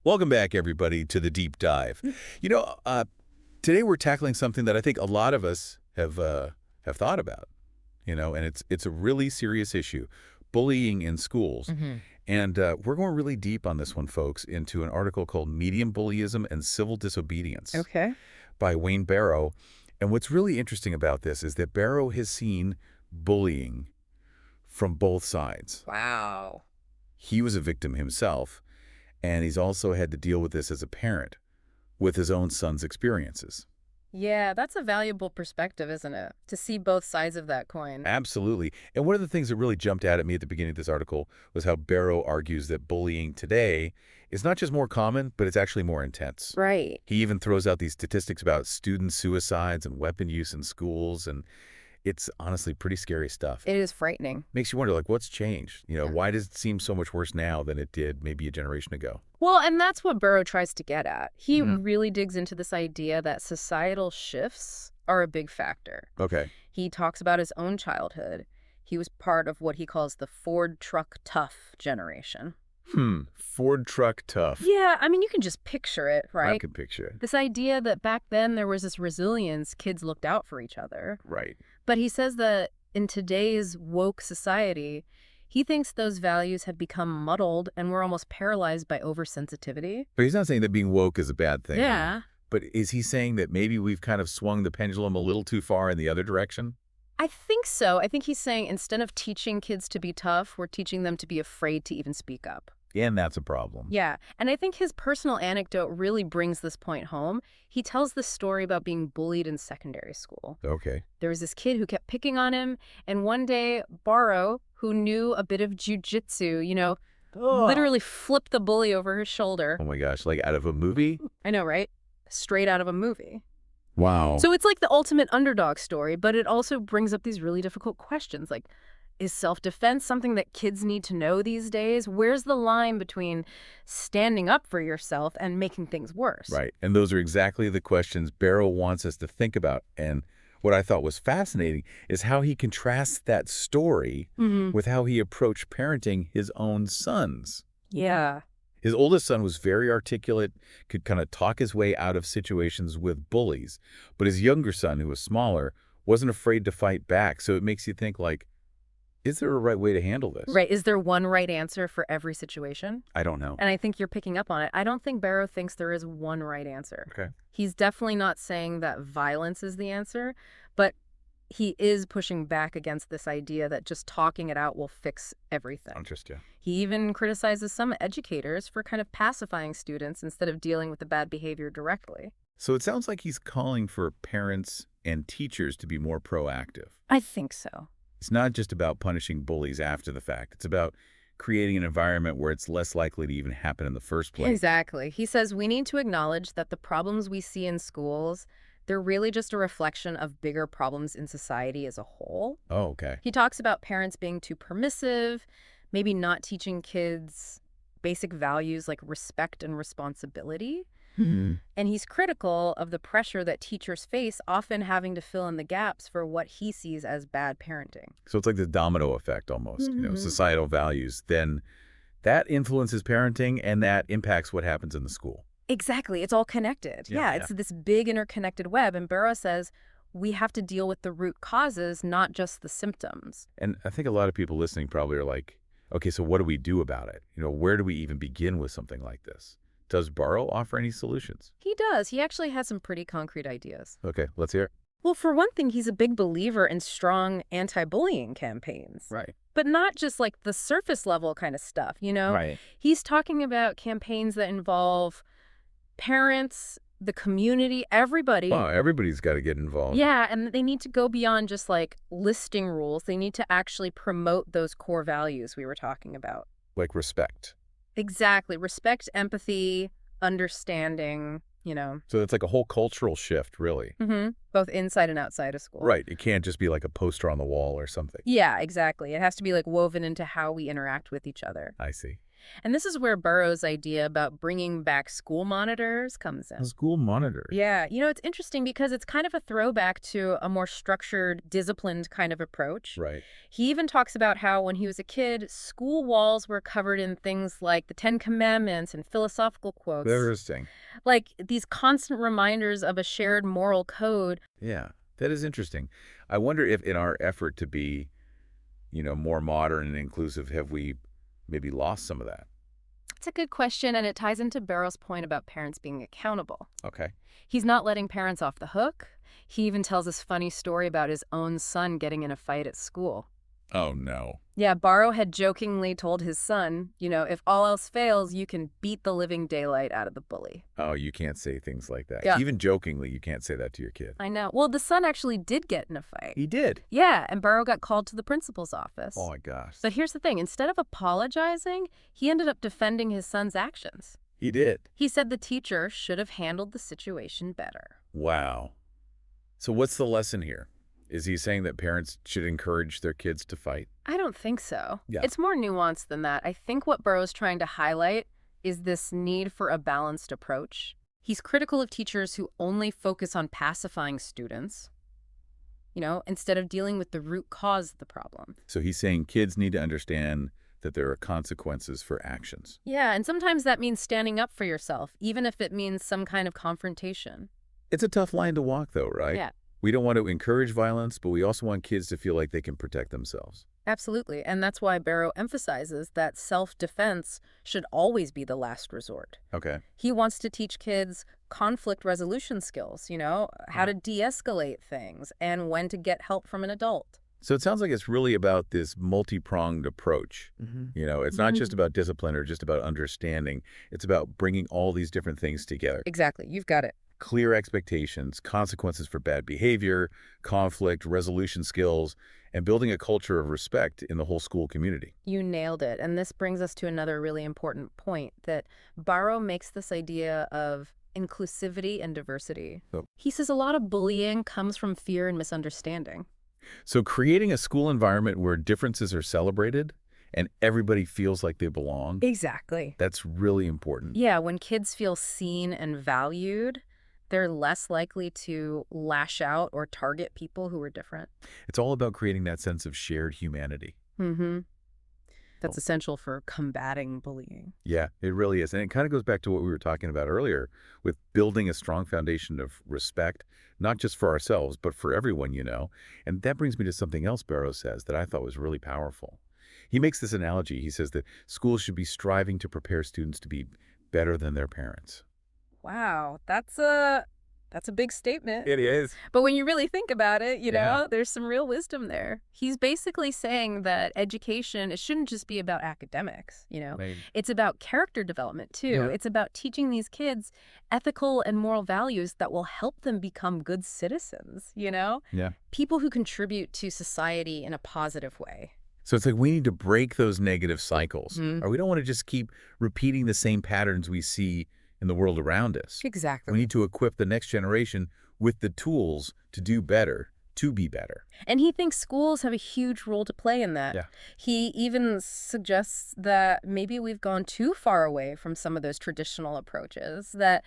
Welcome back, everybody, to the deep dive. You know, today we're tackling something that I think a lot of us have thought about. And it's a really serious issue: bullying in schools. hmm And we're going really deep on this one, folks, into an article called "Medium Bullyism and Civil Disobedience" Okay. by Wayne Barrow. And what's really interesting about this is that Barrow has seen bullying from both sides. Wow. He was a victim himself, and he's also had to deal with this as a parent with his own son's experiences. Yeah, that's a valuable perspective, isn't it? To see both sides of that coin. Absolutely. And one of the things that really jumped out at me at the beginning of this article was how Barrow argues that bullying today is not just more common, but it's actually more intense. Right. He even throws out these statistics about student suicides and weapon use in schools, and it's honestly pretty scary stuff. It is frightening. Makes you wonder, like, what's changed? Yeah. Why does it seem so much worse now than it did maybe a generation ago? Well, and that's what Burrow tries to get at. He Mhm. really digs into this idea that societal shifts are a big factor. Okay. He talks about his own childhood. He was part of what he calls the Ford truck tough generation. Ford truck tough. Yeah, I mean, you can just picture it, I right? can picture it. This idea that back then there was this resilience, kids looked out for each other. Right. But he says that in today's woke society, he thinks those values have become muddled and we're almost paralyzed by oversensitivity. But he's not saying that being woke is a bad thing. Yeah. But is he saying that maybe we've kind of swung the pendulum a little too far in the other direction? I think so. I think he's saying instead of teaching kids to be tough, we're teaching them to be afraid to even speak up. And that's a problem. Yeah. And I think his personal anecdote really brings this point home. He tells the story about being bullied in secondary school. Okay. There was this kid who kept picking on him, and one day, Barrow, who knew a bit of jujitsu, literally flipped the bully over his shoulder. Oh my gosh, like out of a movie? I know, right? Straight out of a movie. Wow. So it's like the ultimate underdog story, but it also brings up these really difficult questions, like, is self-defense something that kids need to know these days? Where's the line between standing up for yourself and making things worse? Right. And those are exactly the questions Barrow wants us to think about. And what I thought was fascinating is how he contrasts that story with how he approached parenting his own sons. Yeah. His oldest son was very articulate, could kind of talk his way out of situations with bullies. But his younger son, who was smaller, wasn't afraid to fight back. So it makes you think, like, is there a right way to handle this? Right. Is there one right answer for every situation? I don't know. And I think you're picking up on it. I don't think Barrow thinks there is one right answer. Okay. He's definitely not saying that violence is the answer, but he is pushing back against this idea that just talking it out will fix everything. Interesting. He even criticizes some educators for kind of pacifying students instead of dealing with the bad behavior directly. So it sounds like he's calling for parents and teachers to be more proactive. I think so. It's not just about punishing bullies after the fact. It's about creating an environment where it's less likely to even happen in the first place. Exactly. He says we need to acknowledge that the problems we see in schools, they're really just a reflection of bigger problems in society as a whole. Oh, okay. He talks about parents being too permissive, maybe not teaching kids basic values like respect and responsibility. And he's critical of the pressure that teachers face, often having to fill in the gaps for what he sees as bad parenting. So it's like the domino effect almost, societal values. Then that influences parenting and that impacts what happens in the school. Exactly. It's all connected. Yeah, It's this big interconnected web. And Barrow says we have to deal with the root causes, not just the symptoms. And I think a lot of people listening probably are like, okay, so what do we do about it? Where do we even begin with something like this? Does Barrow offer any solutions? He does. He actually has some pretty concrete ideas. Okay, let's hear it. Well, for one thing, he's a big believer in strong anti-bullying campaigns. Right. But not just like the surface level kind of stuff, Right. He's talking about campaigns that involve parents, the community, everybody. Wow, everybody's got to get involved. Yeah, and they need to go beyond just like listing rules. They need to actually promote those core values we were talking about. Like respect. Exactly. Respect, empathy, understanding, So it's like a whole cultural shift, really. both inside and outside of school. Right. It can't just be like a poster on the wall or something. Yeah, exactly. It has to be like woven into how we interact with each other. I see. And this is where Burroughs' idea about bringing back school monitors comes A in. school monitor. Yeah, it's interesting because it's kind of a throwback to a more structured, disciplined kind of approach. Right. He even talks about how when he was a kid, school walls were covered in things like the Ten Commandments and philosophical quotes, Interesting. like these constant reminders of a shared moral code. Yeah, that is interesting. I wonder if in our effort to be, more modern and inclusive, have we maybe lost some of that? It's a good question, and it ties into Barrow's point about parents being accountable. Okay. He's not letting parents off the hook. He even tells this funny story about his own son getting in a fight at school. Oh, no. Yeah, Barrow had jokingly told his son, if all else fails, you can beat the living daylight out of the bully. Oh, you can't say things like that. Yeah. Even jokingly, you can't say that to your kid. I know. Well, the son actually did get in a fight. He did. Yeah, and Barrow got called to the principal's office. Oh, my gosh. But here's the thing. Instead of apologizing, he ended up defending his son's actions. He did. He said the teacher should have handled the situation better. Wow. So what's the lesson here? Is he saying that parents should encourage their kids to fight? I don't think so. Yeah. It's more nuanced than that. I think what Burroughs trying to highlight is this need for a balanced approach. He's critical of teachers who only focus on pacifying students, instead of dealing with the root cause of the problem. So he's saying kids need to understand that there are consequences for actions. Yeah, and sometimes that means standing up for yourself, even if it means some kind of confrontation. It's a tough line to walk, though, right? Yeah. We don't want to encourage violence, but we also want kids to feel like they can protect themselves. Absolutely. And that's why Barrow emphasizes that self-defense should always be the last resort. Okay. He wants to teach kids conflict resolution skills, how to de-escalate things and when to get help from an adult. So it sounds like it's really about this multi-pronged approach. It's not just about discipline or just about understanding. It's about bringing all these different things together. Exactly. You've got it. Clear expectations, consequences for bad behavior, conflict, resolution skills, and building a culture of respect in the whole school community. You nailed it. And this brings us to another really important point, that Barrow makes this idea of inclusivity and diversity. Oh. He says a lot of bullying comes from fear and misunderstanding. So creating a school environment where differences are celebrated and everybody feels like they belong, Exactly. that's really important. Yeah, when kids feel seen and valued, they're less likely to lash out or target people who are different. It's all about creating that sense of shared humanity. That's essential for combating bullying. Yeah, it really is. And it kind of goes back to what we were talking about earlier with building a strong foundation of respect, not just for ourselves, but for everyone, And that brings me to something else Barrow says that I thought was really powerful. He makes this analogy. He says that schools should be striving to prepare students to be better than their parents. Wow, that's a big statement. It is. But when you really think about it, Yeah. there's some real wisdom there. He's basically saying that education, it shouldn't just be about academics, It's about character development, too. Yeah. It's about teaching these kids ethical and moral values that will help them become good citizens, Yeah. People who contribute to society in a positive way. So it's like we need to break those negative cycles, or we don't want to just keep repeating the same patterns we see in the world around us. Exactly. We need to equip the next generation with the tools to do better, to be better. And he thinks schools have a huge role to play in that. Yeah. He even suggests that maybe we've gone too far away from some of those traditional approaches that,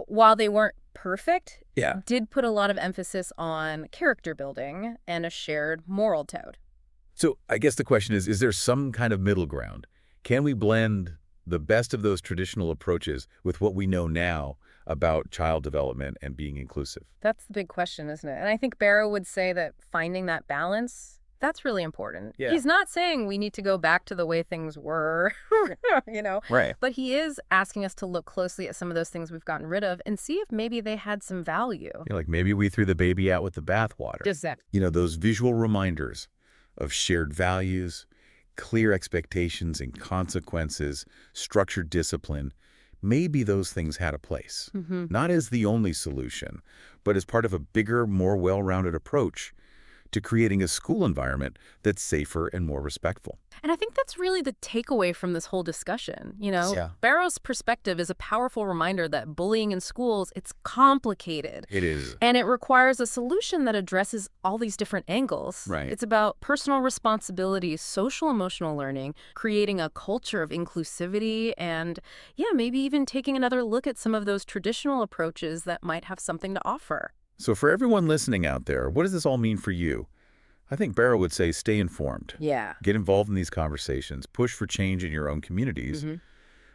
while they weren't perfect, Yeah. did put a lot of emphasis on character building and a shared moral code. So I guess the question is there some kind of middle ground? Can we blend the best of those traditional approaches with what we know now about child development and being inclusive? That's the big question, isn't it? And I think Barrow would say that finding that balance, that's really important. Yeah. He's not saying we need to go back to the way things were, Right. But he is asking us to look closely at some of those things we've gotten rid of and see if maybe they had some value. Like maybe we threw the baby out with the bathwater. Just that. Those visual reminders of shared values, clear expectations and consequences, structured discipline, maybe those things had a place. Not as the only solution, but as part of a bigger, more well-rounded approach to creating a school environment that's safer and more respectful. And I think that's really the takeaway from this whole discussion. Yeah. Barrow's perspective is a powerful reminder that bullying in schools, it's complicated. It is. And it requires a solution that addresses all these different angles. Right. It's about personal responsibility, social emotional learning, creating a culture of inclusivity, and maybe even taking another look at some of those traditional approaches that might have something to offer. So for everyone listening out there, what does this all mean for you? I think Barrow would say stay informed. Yeah. Get involved in these conversations. Push for change in your own communities.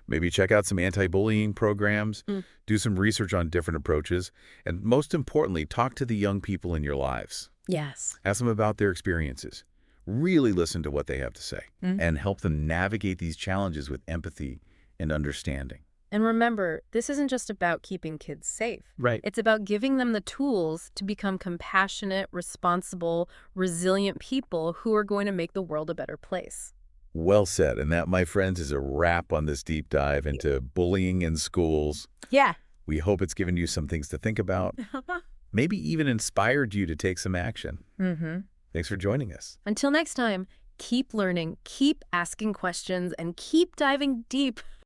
Maybe check out some anti-bullying programs. Do some research on different approaches. And most importantly, talk to the young people in your lives. Yes. Ask them about their experiences. Really listen to what they have to say. And help them navigate these challenges with empathy and understanding. And remember, this isn't just about keeping kids safe. Right. It's about giving them the tools to become compassionate, responsible, resilient people who are going to make the world a better place. Well said. And that, my friends, is a wrap on this deep dive into bullying in schools. Yeah. We hope it's given you some things to think about, maybe even inspired you to take some action. Thanks for joining us. Until next time, keep learning, keep asking questions, and keep diving deep.